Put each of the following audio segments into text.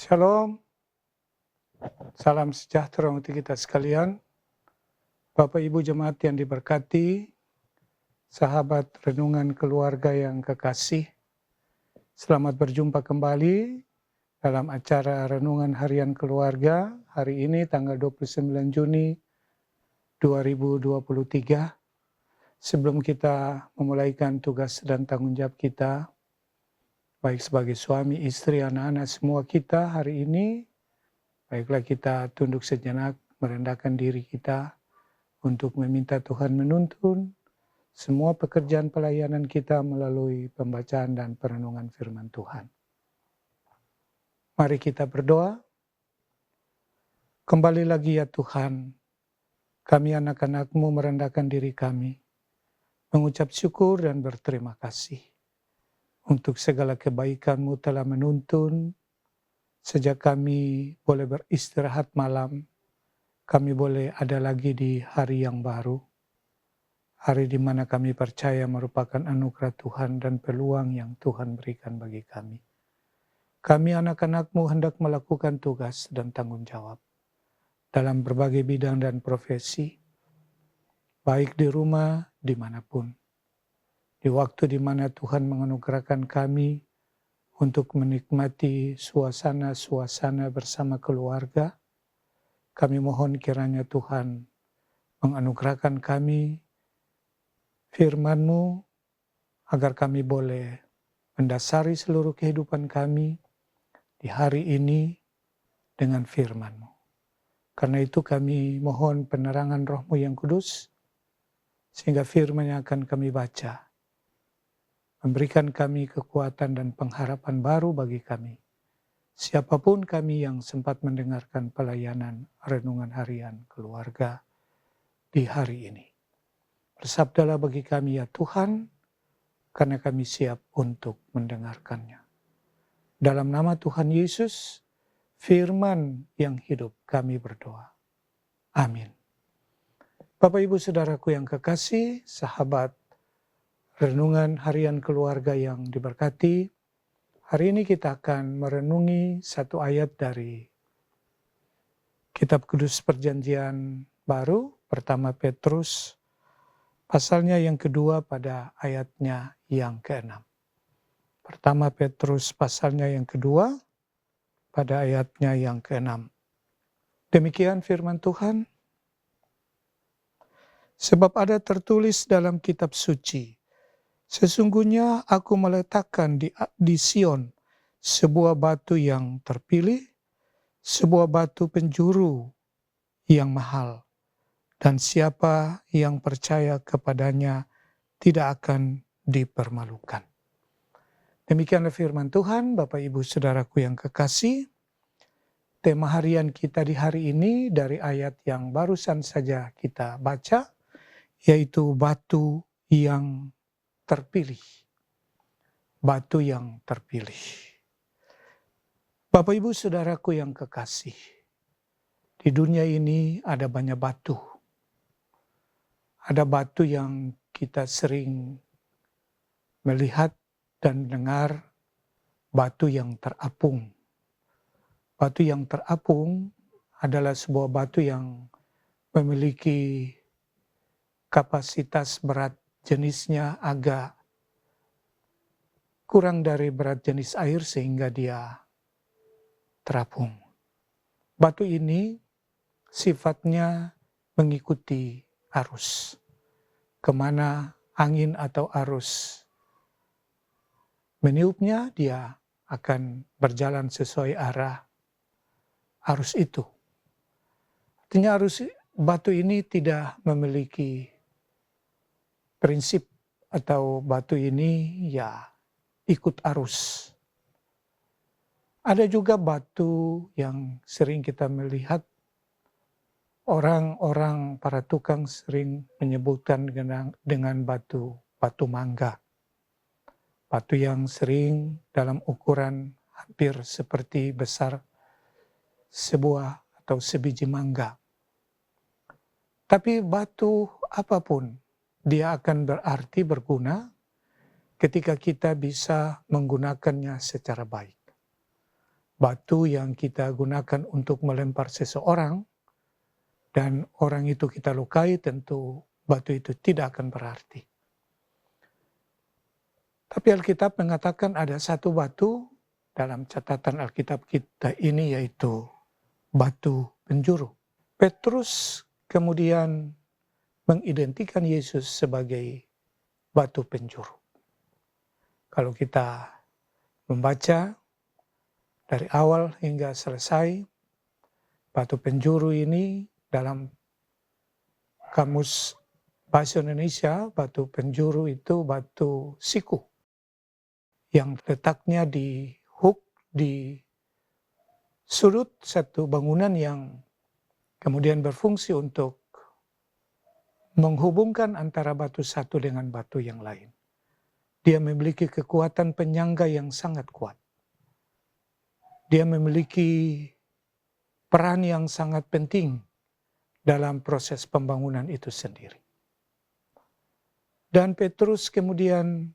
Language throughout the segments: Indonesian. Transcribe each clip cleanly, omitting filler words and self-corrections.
Shalom, salam sejahtera untuk kita sekalian. Bapak Ibu jemaat yang diberkati, sahabat renungan keluarga yang kekasih, selamat berjumpa kembali dalam acara Renungan Harian Keluarga hari ini tanggal 29 Juni 2023. Sebelum kita memulaikan tugas dan tanggung jawab kita, baik sebagai suami, istri, anak-anak semua kita hari ini, baiklah kita tunduk sejenak, merendahkan diri kita untuk meminta Tuhan menuntun semua pekerjaan pelayanan kita melalui pembacaan dan perenungan firman Tuhan. Mari kita berdoa. Kembali lagi ya Tuhan, kami anak-anak-Mu merendahkan diri kami, mengucap syukur dan berterima kasih untuk segala kebaikan-Mu telah menuntun. Sejak kami boleh beristirahat malam, kami boleh ada lagi di hari yang baru. Hari di mana kami percaya merupakan anugerah Tuhan dan peluang yang Tuhan berikan bagi kami. Kami anak-anak-Mu hendak melakukan tugas dan tanggung jawab dalam berbagai bidang dan profesi, baik di rumah, dimanapun. Di waktu di mana Tuhan menganugerahkan kami untuk menikmati suasana-suasana bersama keluarga, kami mohon kiranya Tuhan menganugerahkan kami firman-Mu agar kami boleh mendasari seluruh kehidupan kami di hari ini dengan firman-Mu. Karena itu kami mohon penerangan Roh-Mu yang kudus, sehingga firman yang akan kami baca memberikan kami kekuatan dan pengharapan baru bagi kami. Siapapun kami yang sempat mendengarkan pelayanan renungan harian keluarga di hari ini. Bersabdalah bagi kami ya Tuhan, karena kami siap untuk mendengarkannya. Dalam nama Tuhan Yesus, firman yang hidup kami berdoa. Amin. Bapak Ibu Saudaraku yang kekasih, sahabat renungan harian keluarga yang diberkati, hari ini kita akan merenungi satu ayat dari Kitab Kudus Perjanjian Baru, pertama Petrus, pasalnya yang kedua pada ayatnya yang ke-6. Pertama Petrus pasalnya yang kedua pada ayatnya yang ke-6. Demikian firman Tuhan. Sebab ada tertulis dalam kitab suci, sesungguhnya aku meletakkan di Sion sebuah batu yang terpilih, sebuah batu penjuru yang mahal, dan siapa yang percaya kepadanya tidak akan dipermalukan. Demikianlah firman Tuhan, Bapak Ibu Saudaraku yang kekasih. Tema harian kita di hari ini dari ayat yang barusan saja kita baca, yaitu batu yang terpilih. Batu yang terpilih. Bapak Ibu Saudaraku yang kekasih, di dunia ini ada banyak batu. Ada batu yang kita sering melihat dan dengar, batu yang terapung. Batu yang terapung adalah sebuah batu yang memiliki kapasitas berat jenisnya agak kurang dari berat jenis air sehingga dia terapung. Batu ini sifatnya mengikuti arus. Kemana angin atau arus meniupnya, dia akan berjalan sesuai arah arus itu. Artinya batu ini tidak memiliki prinsip atau batu ini ya ikut arus. Ada juga batu yang sering kita melihat orang-orang para tukang sering menyebutkan dengan batu mangga. Batu yang sering dalam ukuran hampir seperti besar sebuah atau sebiji mangga. Tapi batu apapun, dia akan berarti berguna ketika kita bisa menggunakannya secara baik. batu yang kita gunakan untuk melempar seseorang, dan orang itu kita lukai, tentu batu itu tidak akan berarti. Tapi Alkitab mengatakan ada satu batu dalam catatan Alkitab kita ini, yaitu batu penjuru. Petrus kemudian mengidentikan Yesus sebagai batu penjuru. Kalau kita membaca dari awal hingga selesai, batu penjuru ini dalam kamus bahasa Indonesia, batu penjuru itu batu siku yang letaknya di sudut satu bangunan yang kemudian berfungsi untuk menghubungkan antara batu satu dengan batu yang lain. Dia memiliki kekuatan penyangga yang sangat kuat. Dia memiliki peran yang sangat penting dalam proses pembangunan itu sendiri. Dan Petrus kemudian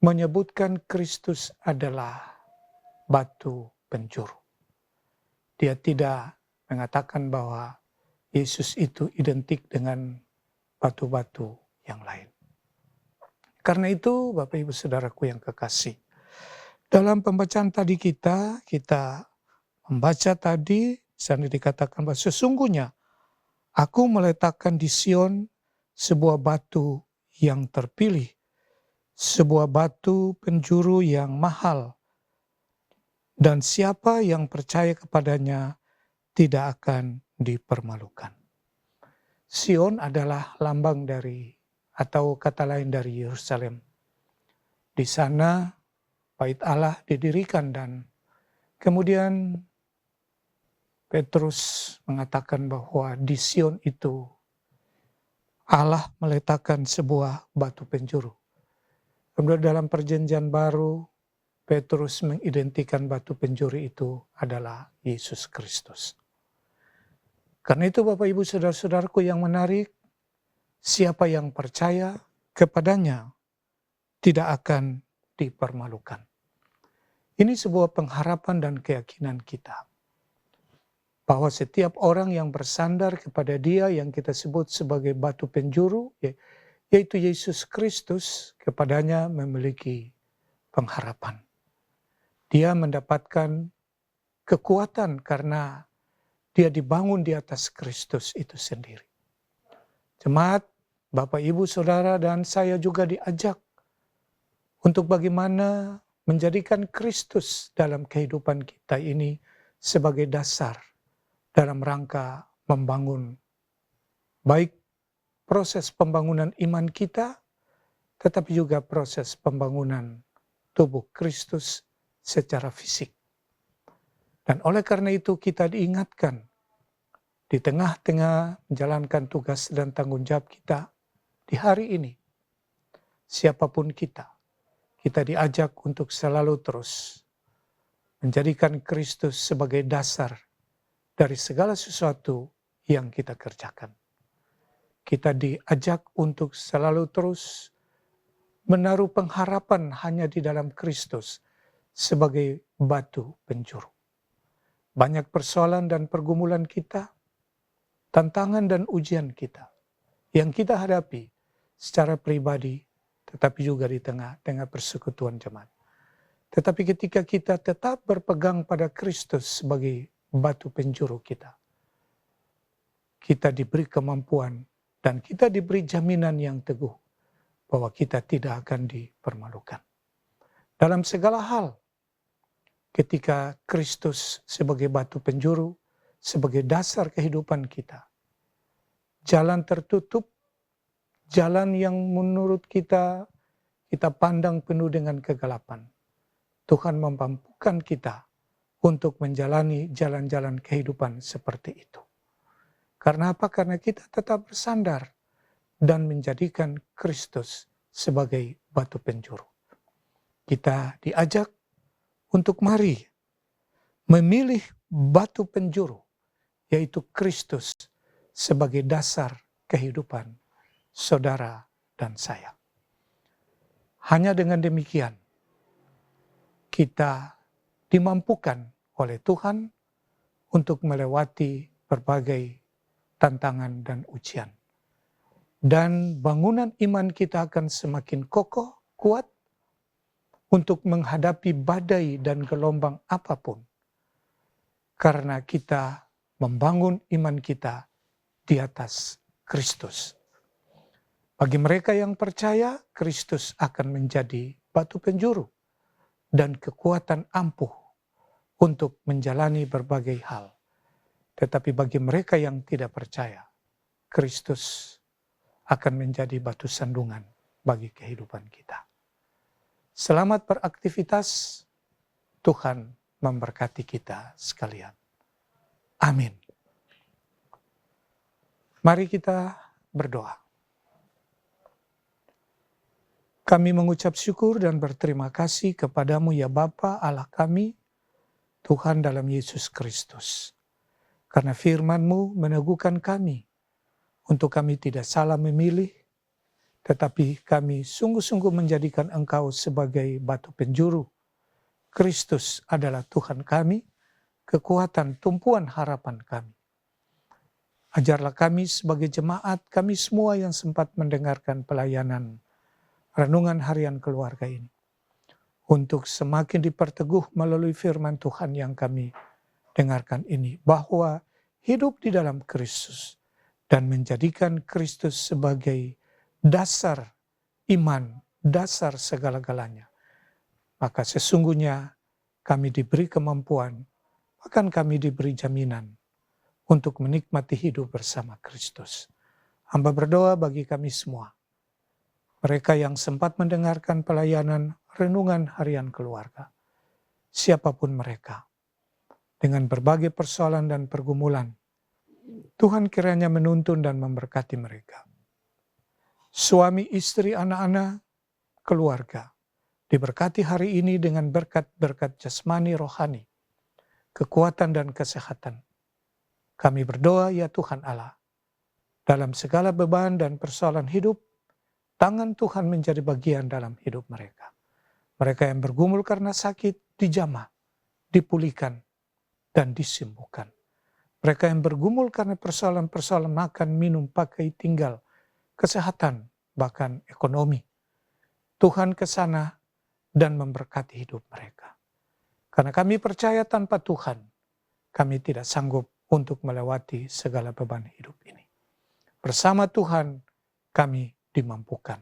menyebutkan Kristus adalah batu penjuru. Dia tidak mengatakan bahwa Yesus itu identik dengan batu-batu yang lain. Karena itu, Bapak Ibu Saudaraku yang kekasih, dalam pembacaan tadi kita membaca tadi, misalnya dikatakan bahwa sesungguhnya aku meletakkan di Sion sebuah batu yang terpilih, sebuah batu penjuru yang mahal, dan siapa yang percaya kepadanya tidak akan dipermalukan. Sion adalah lambang dari, atau kata lain dari Yerusalem. Di sana bait Allah didirikan, dan kemudian Petrus mengatakan bahwa di Sion itu Allah meletakkan sebuah batu penjuru. Kemudian dalam perjanjian baru, Petrus mengidentikan batu penjuru itu adalah Yesus Kristus. Karena itu Bapak Ibu Saudara-saudaraku yang menarik, siapa yang percaya kepadanya tidak akan dipermalukan. Ini sebuah pengharapan dan keyakinan kita, bahwa setiap orang yang bersandar kepada Dia yang kita sebut sebagai batu penjuru, yaitu Yesus Kristus, kepadanya memiliki pengharapan. Dia mendapatkan kekuatan karena dia dibangun di atas Kristus itu sendiri. Jemaat, Bapak, Ibu, Saudara, dan saya juga diajak untuk bagaimana menjadikan Kristus dalam kehidupan kita ini sebagai dasar dalam rangka membangun baik proses pembangunan iman kita, tetapi juga proses pembangunan tubuh Kristus secara fisik. Dan oleh karena itu kita diingatkan di tengah-tengah menjalankan tugas dan tanggung jawab kita di hari ini, siapapun kita diajak untuk selalu terus menjadikan Kristus sebagai dasar dari segala sesuatu yang kita kerjakan. Kita diajak untuk selalu terus menaruh pengharapan hanya di dalam Kristus sebagai batu penjuru. Banyak persoalan dan pergumulan kita, tantangan dan ujian kita, yang kita hadapi secara pribadi, tetapi juga di tengah-tengah persekutuan jemaat. Tetapi ketika kita tetap berpegang pada Kristus sebagai batu penjuru kita diberi kemampuan dan kita diberi jaminan yang teguh bahwa kita tidak akan dipermalukan. Dalam segala hal, ketika Kristus sebagai batu penjuru, sebagai dasar kehidupan kita, jalan tertutup, jalan yang menurut kita pandang penuh dengan kegelapan, Tuhan memampukan kita untuk menjalani jalan-jalan kehidupan seperti itu. Karena apa? Karena kita tetap bersandar dan menjadikan Kristus sebagai batu penjuru. Kita diajak untuk mari memilih batu penjuru, yaitu Kristus sebagai dasar kehidupan saudara dan saya. Hanya dengan demikian kita dimampukan oleh Tuhan untuk melewati berbagai tantangan dan ujian. Dan bangunan iman kita akan semakin kokoh, kuat untuk menghadapi badai dan gelombang apapun. Karena kita membangun iman kita di atas Kristus. Bagi mereka yang percaya, Kristus akan menjadi batu penjuru dan kekuatan ampuh untuk menjalani berbagai hal. Tetapi bagi mereka yang tidak percaya, Kristus akan menjadi batu sandungan bagi kehidupan kita. Selamat beraktivitas, Tuhan memberkati kita sekalian. Amin. Mari kita berdoa. Kami mengucap syukur dan berterima kasih kepadamu ya Bapa Allah kami, Tuhan dalam Yesus Kristus. Karena firman-Mu meneguhkan kami, untuk kami tidak salah memilih, tetapi kami sungguh-sungguh menjadikan Engkau sebagai batu penjuru. Kristus adalah Tuhan kami, kekuatan tumpuan harapan kami. Ajarlah kami sebagai jemaat, kami semua yang sempat mendengarkan pelayanan renungan harian keluarga ini, untuk semakin diperteguh melalui firman Tuhan yang kami dengarkan ini, bahwa hidup di dalam Kristus dan menjadikan Kristus sebagai dasar iman, dasar segala-galanya. Maka sesungguhnya kami diberi kemampuan, bahkan kami diberi jaminan untuk menikmati hidup bersama Kristus. Hamba berdoa bagi kami semua, mereka yang sempat mendengarkan pelayanan renungan harian keluarga, siapapun mereka, dengan berbagai persoalan dan pergumulan, Tuhan kiranya menuntun dan memberkati mereka. Suami, istri, anak-anak, keluarga, diberkati hari ini dengan berkat-berkat jasmani rohani, kekuatan dan kesehatan. Kami berdoa ya Tuhan Allah, dalam segala beban dan persoalan hidup, tangan Tuhan menjadi bagian dalam hidup mereka. Mereka yang bergumul karena sakit, dijamah, dipulihkan, dan disembuhkan. Mereka yang bergumul karena persoalan-persoalan makan, minum, pakai, tinggal, kesehatan, bahkan ekonomi. Tuhan ke sana dan memberkati hidup mereka. Karena kami percaya tanpa Tuhan, kami tidak sanggup untuk melewati segala beban hidup ini. Bersama Tuhan, kami dimampukan.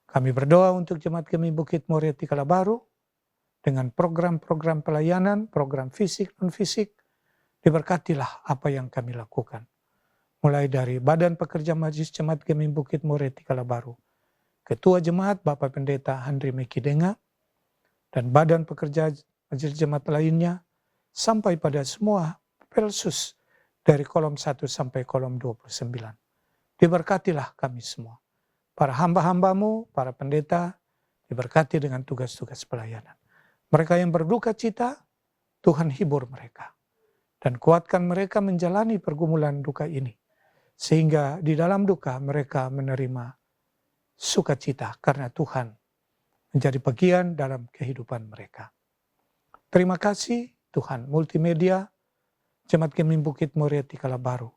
Kami berdoa untuk jemaat kami Bukit Moriati Kalabaru, dengan program-program pelayanan, program fisik, non-fisik, diberkatilah apa yang kami lakukan. Mulai dari Badan Pekerja Majelis Jemaat kami Bukit Moriati Kalabaru, Ketua Jemaat Bapak Pendeta Handri Mekidenga, dan Badan Pekerja Majelis Jemaat lainnya, sampai pada semua Pelsus dari kolom 1 sampai kolom 29. Diberkatilah kami semua. Para hamba-hambamu, para pendeta, diberkati dengan tugas-tugas pelayanan. Mereka yang berduka cita, Tuhan hibur mereka. Dan kuatkan mereka menjalani pergumulan duka ini. Sehingga di dalam duka mereka menerima sukacita karena Tuhan menjadi bagian dalam kehidupan mereka. Terima kasih Tuhan multimedia, Jemaat Kemim Bukit Moriati Kalabaru.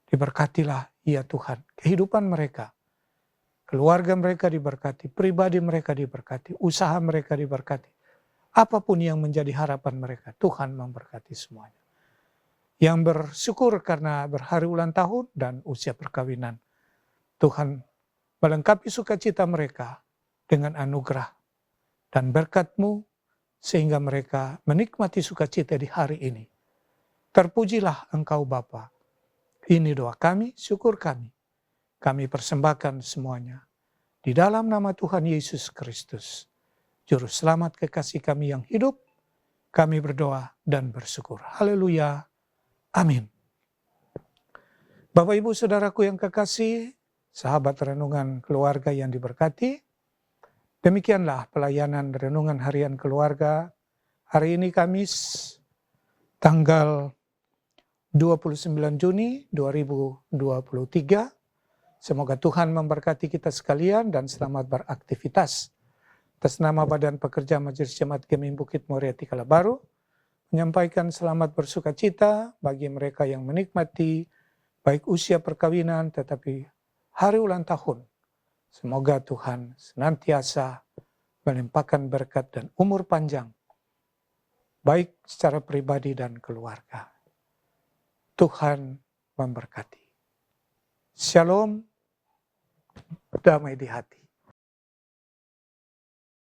Diberkatilah ya Tuhan, kehidupan mereka, keluarga mereka diberkati, pribadi mereka diberkati, usaha mereka diberkati. Apapun yang menjadi harapan mereka, Tuhan memberkati semuanya. Yang bersyukur karena berhari ulang tahun dan usia perkawinan, Tuhan melengkapi sukacita mereka dengan anugerah dan berkat-Mu, sehingga mereka menikmati sukacita di hari ini. Terpujilah Engkau Bapa. Ini doa kami, syukur kami. Kami persembahkan semuanya di dalam nama Tuhan Yesus Kristus, Juru Selamat kekasih kami yang hidup. Kami berdoa dan bersyukur. Haleluya. Amin. Bapak Ibu Saudaraku yang kekasih, sahabat renungan keluarga yang diberkati, demikianlah pelayanan renungan harian keluarga hari ini Kamis tanggal 29 Juni 2023. Semoga Tuhan memberkati kita sekalian dan selamat beraktivitas. atas nama Badan Pekerja Majelis Jemaat Gemim Bukit Moria Tikala Baru, menyampaikan selamat bersuka cita bagi mereka yang menikmati baik usia perkawinan tetapi hari ulang tahun. Semoga Tuhan senantiasa melimpahkan berkat dan umur panjang, baik secara pribadi dan keluarga. Tuhan memberkati. Shalom, damai di hati.